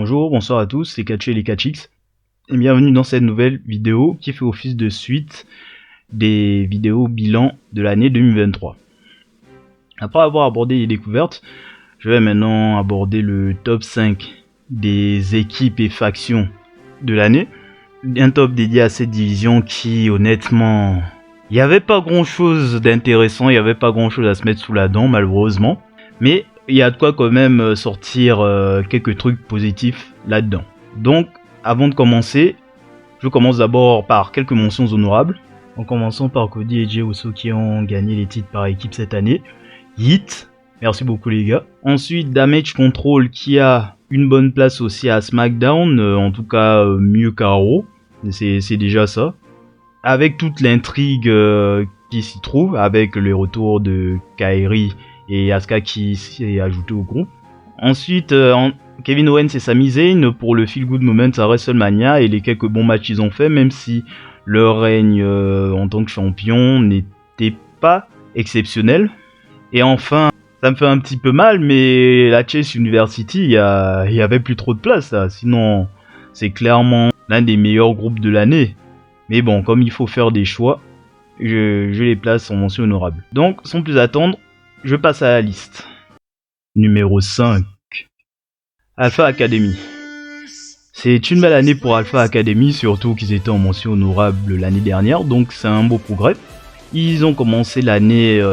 Bonjour, bonsoir à tous, c'est Kachu et les Kachix, et bienvenue dans cette nouvelle vidéo qui fait office de suite des vidéos bilan de l'année 2023. Après avoir abordé les découvertes, je vais maintenant aborder le top 5 des équipes et factions de l'année. Un top dédié à cette division qui, honnêtement, il n'y avait pas grand chose d'intéressant, il n'y avait pas grand chose à se mettre sous la dent malheureusement, mais il y a de quoi quand même sortir quelques trucs positifs là-dedans. Donc, avant de commencer, je commence d'abord par quelques mentions honorables. En commençant par Cody et Jey Uso qui ont gagné les titres par équipe cette année. Yeet, merci beaucoup les gars. Ensuite, Damage Control qui a une bonne place aussi à SmackDown, en tout cas mieux qu'Raw, c'est déjà ça. Avec toute l'intrigue qui s'y trouve, avec le retour de Kairi et Asuka qui s'est ajouté au groupe. Ensuite, Kevin Owens et Sami Zayn pour le feel good moment à WrestleMania et les quelques bons matchs qu'ils ont fait, même si leur règne en tant que champion n'était pas exceptionnel. Et enfin, ça me fait un petit peu mal, mais la Chase University, il y avait plus trop de place là. Sinon, c'est clairement l'un des meilleurs groupes de l'année. Mais bon, comme il faut faire des choix, je les place en mention honorable. Donc, sans plus attendre, je passe à la liste. Numéro 5. Alpha Academy. C'est une belle année pour Alpha Academy, surtout qu'ils étaient en mention honorable l'année dernière, donc c'est un beau progrès. Ils ont commencé l'année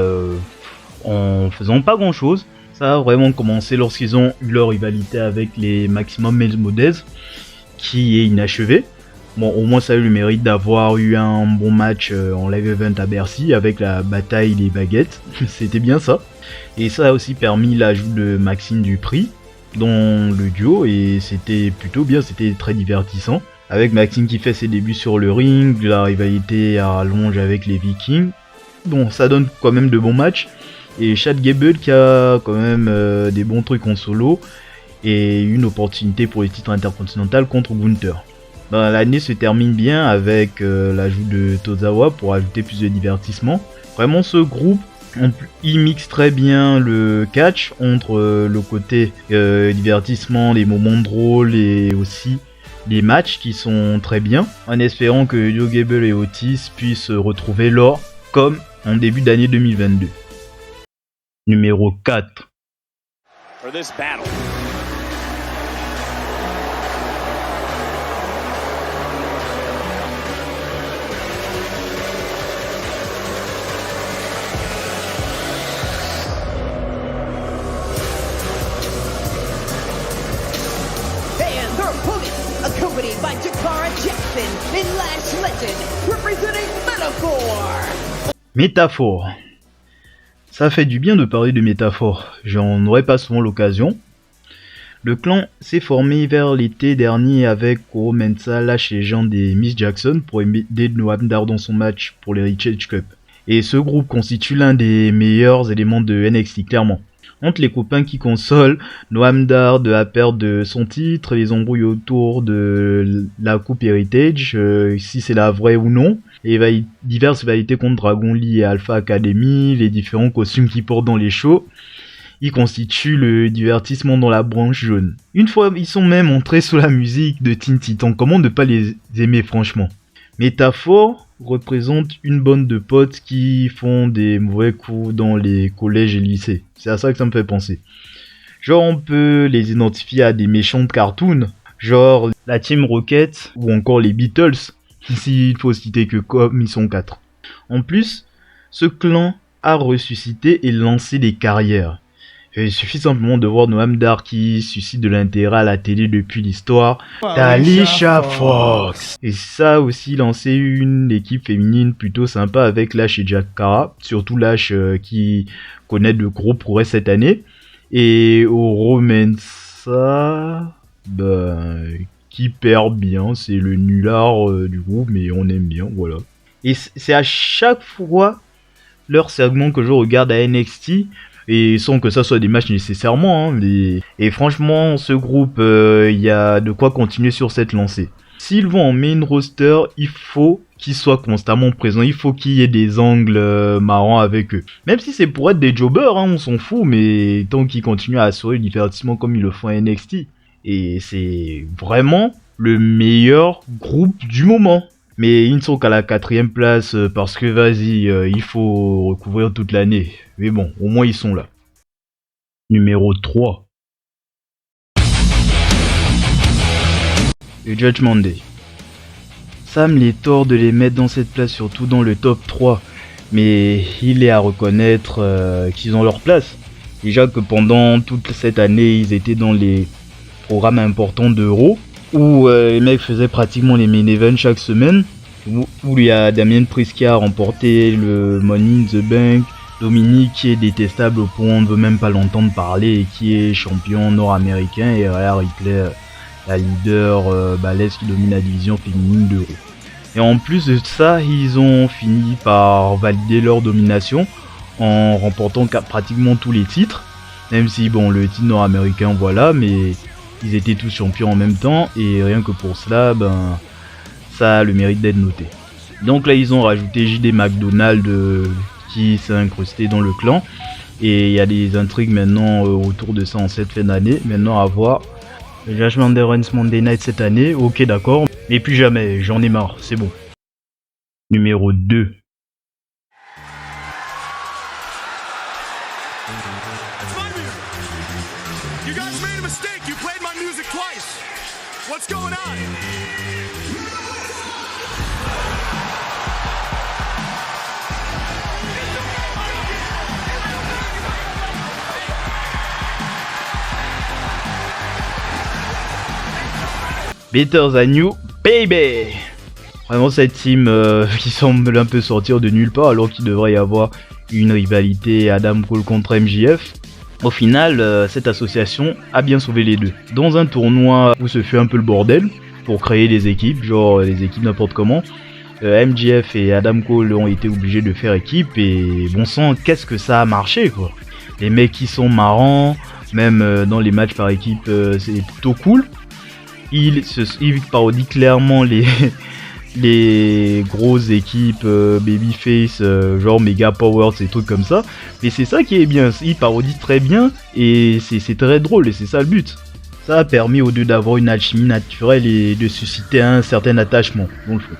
en faisant pas grand chose. Ça a vraiment commencé lorsqu'ils ont eu leur rivalité avec les Maximum Male Models, qui est inachevée. Bon, au moins ça a eu le mérite d'avoir eu un bon match en live event à Bercy avec la bataille des baguettes, c'était bien ça. Et ça a aussi permis l'ajout de Maxime Dupri dans le duo et c'était plutôt bien, c'était très divertissant. Avec Maxime qui fait ses débuts sur le ring, la rivalité à rallonge avec les Vikings. Bon, ça donne quand même de bons matchs. Et Chad Gable qui a quand même des bons trucs en solo et une opportunité pour les titres intercontinentaux contre Gunther. L'année se termine bien avec l'ajout de Tozawa pour ajouter plus de divertissement. Vraiment ce groupe, il mixe très bien le catch entre le côté divertissement, les moments drôles et aussi les matchs qui sont très bien. En espérant que Joe Gable et Otis puissent retrouver l'or comme en début d'année 2022. Numéro 4. For this battle. Accompanied by Jakara Jackson and Lash Legend, representing Metaphor. Métaphore. Ça fait du bien de parler de métaphore, j'en aurais pas souvent l'occasion. Le clan s'est formé vers l'été dernier avec Koro Mensah, Lash Legend et Miss Jackson pour aider Noam Dar dans son match pour les Heritage Cup. Et ce groupe constitue l'un des meilleurs éléments de NXT clairement. Entre les copains qui consolent Noam Dar de la perte de son titre, les embrouilles autour de la coupe Heritage, si c'est la vraie ou non, les diverses rivalités contre Dragon Lee et Alpha Academy, les différents costumes qu'ils portent dans les shows, ils constituent le divertissement dans la branche jaune. Une fois, ils sont même entrés sous la musique de Teen Titan, comment ne pas les aimer franchement. Métaphore représente une bande de potes qui font des mauvais coups dans les collèges et lycées. C'est à ça que ça me fait penser. Genre on peut les identifier à des méchants de cartoons, genre la Team Rocket ou encore les Beatles, s'il faut citer que comme ils sont 4. En plus, ce clan a ressuscité et lancé des carrières. Il suffit simplement de voir Noam Dar qui suscite de l'intérêt à la télé depuis l'histoire d'Alicia Fox. Et ça a aussi lancé une équipe féminine plutôt sympa avec Lash et Jakara. Surtout Lash qui connaît de gros progrès cette année. Et Oro Mensah, qui perd bien. C'est le nulard du groupe, mais on aime bien, voilà. Et c'est à chaque fois leur segment que je regarde à NXT. Et sans que ça soit des matchs nécessairement. Et franchement, ce groupe, il y a de quoi continuer sur cette lancée. S'ils vont en main roster, il faut qu'ils soient constamment présents. Il faut qu'il y ait des angles marrants avec eux. Même si c'est pour être des jobbers, on s'en fout. Mais tant qu'ils continuent à assurer le divertissement comme ils le font à NXT. Et c'est vraiment le meilleur groupe du moment. Mais ils ne sont qu'à la 4ème place parce que vas-y, il faut recouvrir toute l'année. Mais bon, au moins ils sont là. Numéro 3. Le Judgment Day. Ça me les tord de les mettre dans cette place, surtout dans le top 3. Mais il est à reconnaître qu'ils ont leur place. Déjà que pendant toute cette année, ils étaient dans les programmes importants d'Euro, où les mecs faisaient pratiquement les main events chaque semaine, où il y a Damien Priest qui a remporté le Money in the Bank, Dominique qui est détestable au point où on ne veut même pas l'entendre parler et qui est champion nord-américain, et Rhea Ripley, la leader balèze qui domine la division féminine d'Euro. Et en plus de ça, ils ont fini par valider leur domination en remportant pratiquement tous les titres, même si bon, le titre nord-américain voilà, mais ils étaient tous champions en même temps, et rien que pour cela, ben ça a le mérite d'être noté. Donc là ils ont rajouté JD McDonald qui s'est incrusté dans le clan, et il y a des intrigues maintenant autour de ça en cette fin d'année. Maintenant à voir. Le Judgment Day Reigns Monday Night cette année, ok d'accord, mais plus jamais, j'en ai marre, c'est bon. Numéro 2. You guys made a mistake. You played my music twice. What's going on? Better Than You, baby! Vraiment cette team qui semble un peu sortir de nulle part alors qu'il devrait y avoir une rivalité Adam Cole contre MJF. Au final, cette association a bien sauvé les deux. Dans un tournoi où ce fut un peu le bordel pour créer des équipes, genre les équipes n'importe comment, MJF et Adam Cole ont été obligés de faire équipe et bon sang, qu'est-ce que ça a marché quoi. Les mecs qui sont marrants, même dans les matchs par équipe, c'est plutôt cool. Il parodie clairement les grosses équipes babyface, genre Mega Powers et trucs comme ça. Mais c'est ça qui est bien, il parodie très bien et c'est très drôle et c'est ça le but. Ça a permis aux deux d'avoir une alchimie naturelle et de susciter un certain attachement dans le fond.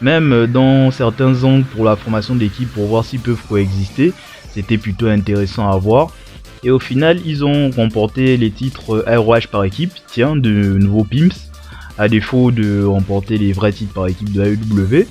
Même dans certains angles pour la formation d'équipe pour voir s'ils peuvent coexister, c'était plutôt intéressant à voir. Et au final, ils ont remporté les titres ROH par équipe, tiens, de nouveaux Pimps, à défaut de remporter les vrais titres par équipe de AEW.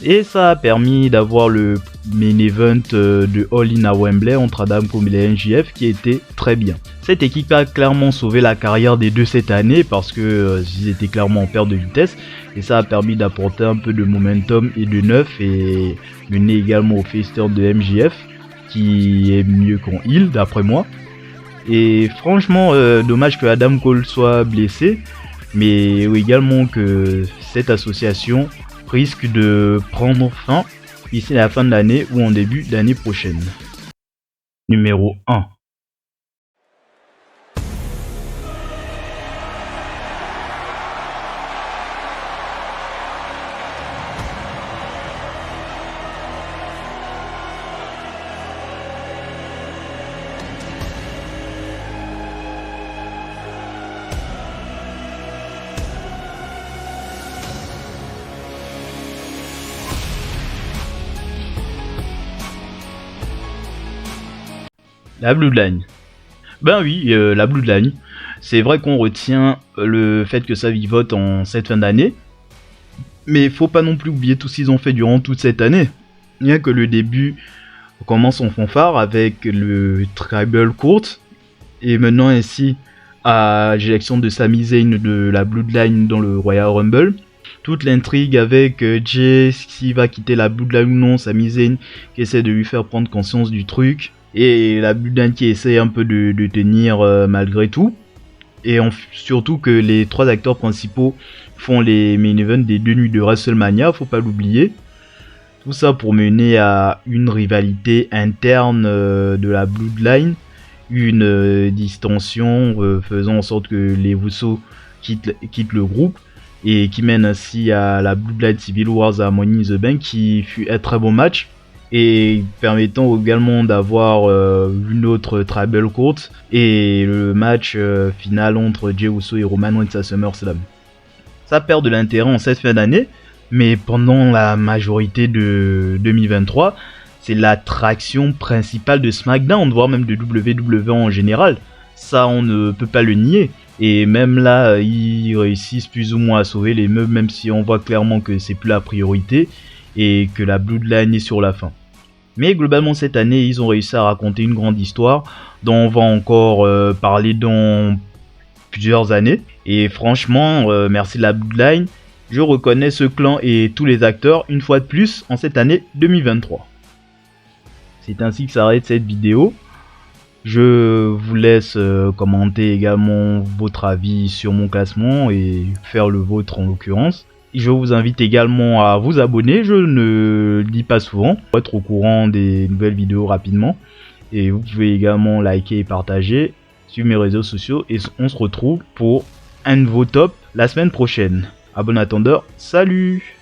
Et ça a permis d'avoir le main event de All In à Wembley entre Adam Cole et MJF qui était très bien. Cette équipe a clairement sauvé la carrière des deux cette année parce que ils étaient clairement en perte de vitesse. Et ça a permis d'apporter un peu de momentum et de neuf et mener également au face turn de MJF, qui est mieux qu'en heel d'après moi. Et franchement dommage que Adam Cole soit blessé, mais également que cette association risque de prendre fin d'ici la fin de l'année ou en début d'année prochaine. Numéro 1. La Bloodline. Ben oui, la Bloodline. C'est vrai qu'on retient le fait que ça vivote en cette fin d'année. Mais faut pas non plus oublier tout ce qu'ils ont fait durant toute cette année. Rien que le début commence en fanfare avec le Tribal Court. Et maintenant ainsi à l'élection de Sami Zayn de la Bloodline dans le Royal Rumble. Toute l'intrigue avec Jay, s'il va quitter la Bloodline ou non, Sami Zayn qui essaie de lui faire prendre conscience du truc. Et la Bloodline qui essaie un peu de tenir malgré tout. Et surtout que les trois acteurs principaux font les main events des deux nuits de WrestleMania, faut pas l'oublier. Tout ça pour mener à une rivalité interne de la Bloodline. Une distension faisant en sorte que les Usos quittent le groupe. Et qui mène ainsi à la Bloodline Civil Wars à Money in the Bank qui fut un très bon match. et permettant également d'avoir une autre tribal courte et le match final entre Jey Uso et Roman Reigns à SummerSlam. Ça perd de l'intérêt en cette fin d'année, mais pendant la majorité de 2023, c'est l'attraction principale de SmackDown, voire même de WWE en général. Ça, on ne peut pas le nier. Et même là, ils réussissent plus ou moins à sauver les meubles, même si on voit clairement que c'est plus la priorité et que la Bloodline est sur la fin. Mais globalement, cette année, ils ont réussi à raconter une grande histoire dont on va encore parler dans plusieurs années. Et franchement, merci de la Bloodline. Je reconnais ce clan et tous les acteurs une fois de plus en cette année 2023. C'est ainsi que s'arrête cette vidéo. Je vous laisse commenter également votre avis sur mon classement et faire le vôtre en l'occurrence. Je vous invite également à vous abonner, je ne le dis pas souvent, pour être au courant des nouvelles vidéos rapidement. Et vous pouvez également liker et partager sur mes réseaux sociaux et on se retrouve pour un nouveau top la semaine prochaine. À bon attendeur, salut!